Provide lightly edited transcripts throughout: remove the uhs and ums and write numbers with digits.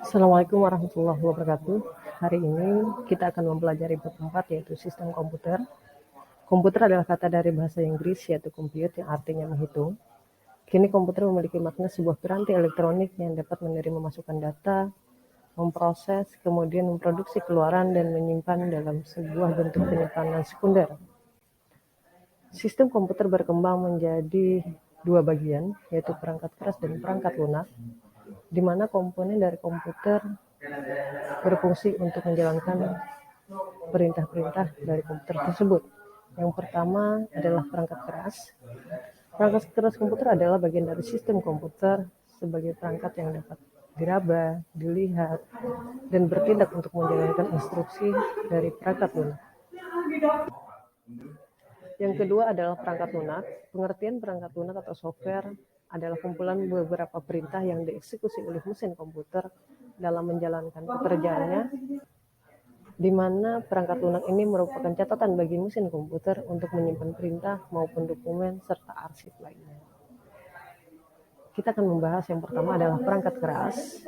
Assalamualaikum warahmatullahi wabarakatuh. Hari ini kita akan mempelajari bab 4 yaitu sistem komputer. Komputer adalah kata dari bahasa Inggris yaitu compute yang artinya menghitung. Kini komputer memiliki makna sebuah piranti elektronik yang dapat menerima masukan data, memproses, kemudian memproduksi keluaran dan menyimpan dalam sebuah bentuk penyimpanan sekunder. Sistem komputer berkembang menjadi dua bagian, yaitu perangkat keras dan perangkat lunak, di mana komponen dari komputer berfungsi untuk menjalankan perintah-perintah dari komputer tersebut. Yang pertama adalah perangkat keras. Perangkat keras komputer adalah bagian dari sistem komputer sebagai perangkat yang dapat diraba, dilihat, dan bertindak untuk menjalankan instruksi dari perangkat lunak. Yang kedua adalah perangkat lunak. Pengertian perangkat lunak atau software adalah kumpulan beberapa perintah yang dieksekusi oleh mesin komputer dalam menjalankan pekerjaannya, di mana perangkat lunak ini merupakan catatan bagi mesin komputer untuk menyimpan perintah maupun dokumen serta arsip lainnya. Kita akan membahas yang pertama adalah perangkat keras.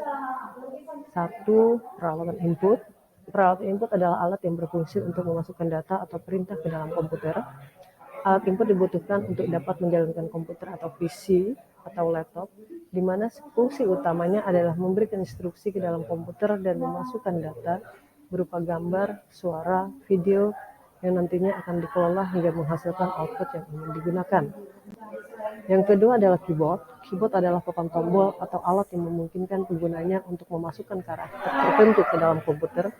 Satu, peralatan input. Peralatan input adalah alat yang berfungsi untuk memasukkan data atau perintah ke dalam komputer. Alat input dibutuhkan untuk dapat menjalankan komputer atau PC atau laptop, di mana fungsi utamanya adalah memberikan instruksi ke dalam komputer dan memasukkan data berupa gambar, suara, video yang nantinya akan dikelola hingga menghasilkan output yang ingin digunakan. Yang kedua adalah keyboard. Keyboard adalah papan tombol atau alat yang memungkinkan penggunanya untuk memasukkan karakter tertentu ke dalam komputer,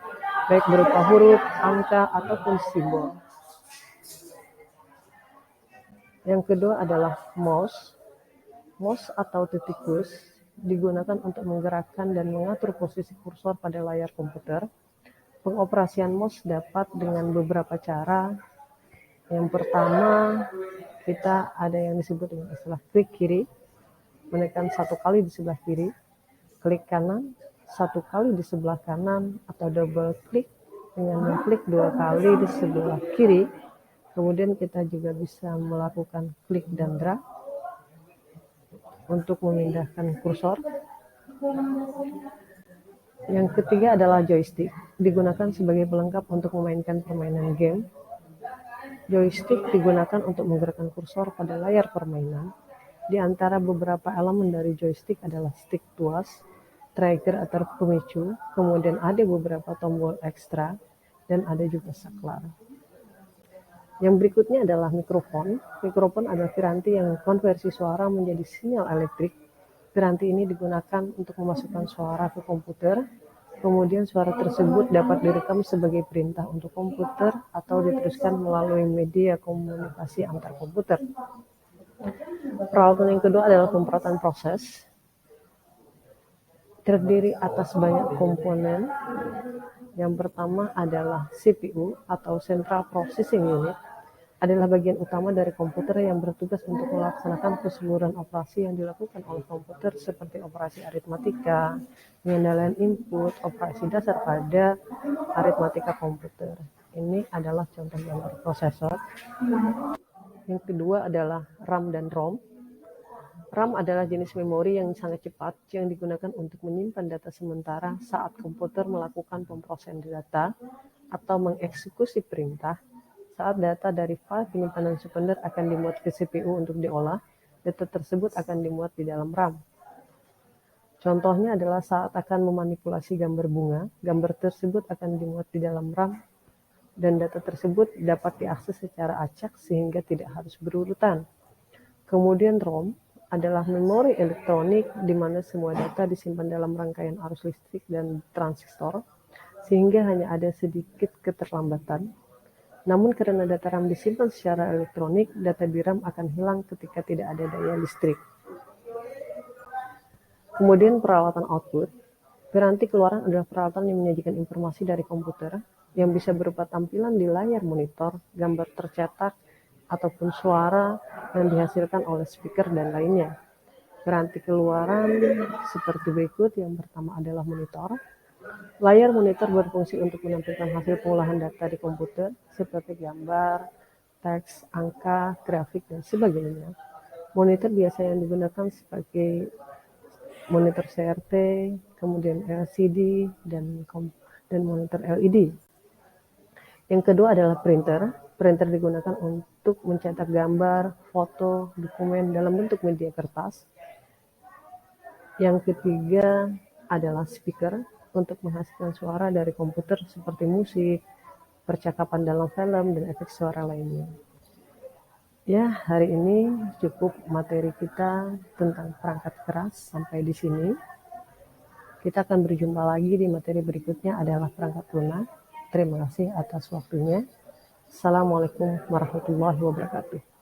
baik berupa huruf, angka, ataupun simbol. Yang kedua adalah mouse. Mouse atau tikus digunakan untuk menggerakkan dan mengatur posisi kursor pada layar komputer. Pengoperasian mouse dapat dengan beberapa cara. Yang pertama, kita ada yang disebut dengan istilah klik kiri, menekan satu kali di sebelah kiri, klik kanan, satu kali di sebelah kanan, atau double klik dengan mengklik dua kali di sebelah kiri. Kemudian kita juga bisa melakukan klik dan drag untuk memindahkan kursor. Yang ketiga adalah joystick, digunakan sebagai pelengkap untuk memainkan permainan game. Joystick digunakan untuk menggerakkan kursor pada layar permainan. Di antara beberapa elemen dari joystick adalah stick tuas, trigger atau pemicu, kemudian ada beberapa tombol ekstra, dan ada juga saklar. Yang berikutnya adalah mikrofon. Mikrofon adalah piranti yang konversi suara menjadi sinyal elektrik. Piranti ini digunakan untuk memasukkan suara ke komputer. Kemudian suara tersebut dapat direkam sebagai perintah untuk komputer atau diteruskan melalui media komunikasi antar komputer. Peralatan yang kedua adalah peralatan proses. Terdiri atas banyak komponen. Yang pertama adalah CPU atau Central Processing Unit, adalah bagian utama dari komputer yang bertugas untuk melaksanakan keseluruhan operasi yang dilakukan oleh komputer seperti operasi aritmatika, pengendalian input, operasi dasar pada aritmatika komputer. Ini adalah contoh gambar prosesor. Yang kedua adalah RAM dan ROM. RAM adalah jenis memori yang sangat cepat yang digunakan untuk menyimpan data sementara saat komputer melakukan pemrosesan data atau mengeksekusi perintah. Saat data dari file penyimpanan sekunder akan dimuat ke CPU untuk diolah, data tersebut akan dimuat di dalam RAM. Contohnya adalah saat akan memanipulasi gambar bunga, gambar tersebut akan dimuat di dalam RAM, dan data tersebut dapat diakses secara acak sehingga tidak harus berurutan. Kemudian ROM adalah memori elektronik di mana semua data disimpan dalam rangkaian arus listrik dan transistor, sehingga hanya ada sedikit keterlambatan. Namun karena data RAM disimpan secara elektronik, data di RAM akan hilang ketika tidak ada daya listrik. Kemudian peralatan output. Piranti keluaran adalah peralatan yang menyajikan informasi dari komputer yang bisa berupa tampilan di layar monitor, gambar tercetak, ataupun suara yang dihasilkan oleh speaker dan lainnya. Piranti keluaran seperti berikut. Yang pertama adalah monitor. Layar monitor berfungsi untuk menampilkan hasil pengolahan data di komputer seperti gambar, teks, angka, grafik, dan sebagainya. Monitor biasanya digunakan sebagai monitor CRT, kemudian LCD, dan monitor LED. Yang kedua adalah printer. Printer digunakan untuk mencetak gambar, foto, dokumen dalam bentuk media kertas. Yang ketiga adalah speaker untuk menghasilkan suara dari komputer seperti musik, percakapan dalam film, dan efek suara lainnya. Ya, hari ini cukup materi kita tentang perangkat keras sampai di sini. Kita akan berjumpa lagi di materi berikutnya adalah perangkat lunak. Terima kasih atas waktunya. Assalamualaikum warahmatullahi wabarakatuh.